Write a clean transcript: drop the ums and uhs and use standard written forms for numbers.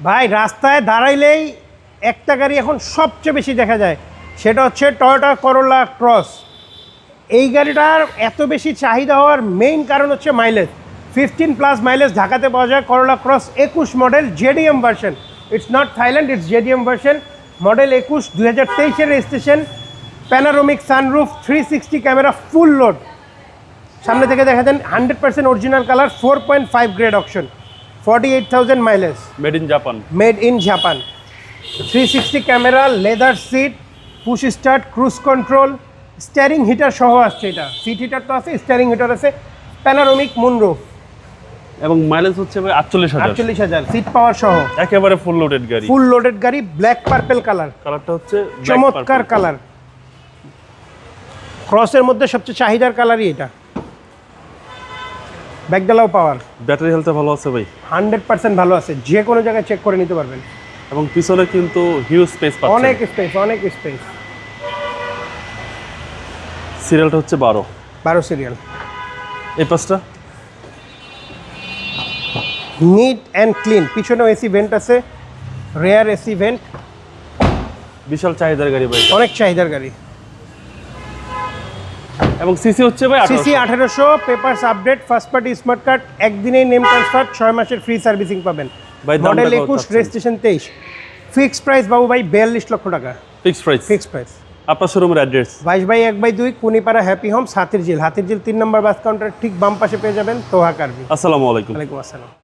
ভাই রাস্তায় দাঁড়াইলেই একটা গাড়ি এখন সবচেয়ে বেশি দেখা যায়, সেটা হচ্ছে টয়োটা করোলা ক্রস। এই গাড়িটার এত বেশি চাহিদা হওয়ার মেইন কারণ হচ্ছে মাইলেজ। 15+ মাইলেজ ঢাকাতে পাওয়া যায়। Corolla Cross 21 model, JDM version. It's not Thailand, it's JDM version. Model 21, 2023-এর registration. Panoramic sunroof, 360 camera, full load. সামনে থেকে দেখা দেন 100% original colour, 4.5 grade auction, 48,000 mileage. Made in Japan. Made in Japan. 360 camera, leather seat, push start, cruise control, steering heater সহ আসছে। এটা seat heater তো আছে, স্টিয়ারিং হিটার আছে। প্যানারোমিক মুনরুফ এবং মাইলেজ হচ্ছে ভাই 48,000। 48,000 সিট পাওয়ার সহ একেবারে ফুল লোডেড গাড়ি। ফুল লোডেড গাড়ি, ব্ল্যাক পার্পল কালার। কালারটা হচ্ছে চমৎকার কালার। ক্রসের মধ্যে সবচেয়ে চাহিদার কালারই এটা। ব্যাকডালাও পাওয়ার। ব্যাটারি হেলথ ভালো আছে ভাই। 100% ভালো আছে, যে কোনো জায়গায় চেক করে নিতে পারবেন। এবং পিছনে কিন্তু হিউজ স্পেস পাচ্ছেন। অনেক স্পেস, অনেক স্পেস। সিরিয়ালটা হচ্ছে 12 সিরিয়াল। এই পাশটা নিট অ্যান্ড ক্লিন। পিছনেও এসি ভেন্ট আছে, রেয়ার এসি ভেন্ট। বিশাল চাহিদার গাড়ি ভাই, অনেক চাহিদার গাড়ি। এবং সিসি হচ্ছে ভাই CC 1800, papers update, first party smart card, একদিনেই নেম ট্রান্সফার, 6 মাসের ফ্রি সার্ভিসিং পাবেন। Model 21, registration 23। ফিক্সড প্রাইস বাবু ভাই 42 লক্ষ টাকা। Fixed price. Fixed price. আপনার শোরুমের address 22/1/2 Kunipara happy Holmes, Hatirjheel. Hatirjheel 3 নম্বর বাস কাউন্টার ঠিক বাম পাশে পেয়ে যাবেন তোহা কারবি। আসসালামু আলাইকুম। ওয়ালাইকুম আসসালাম।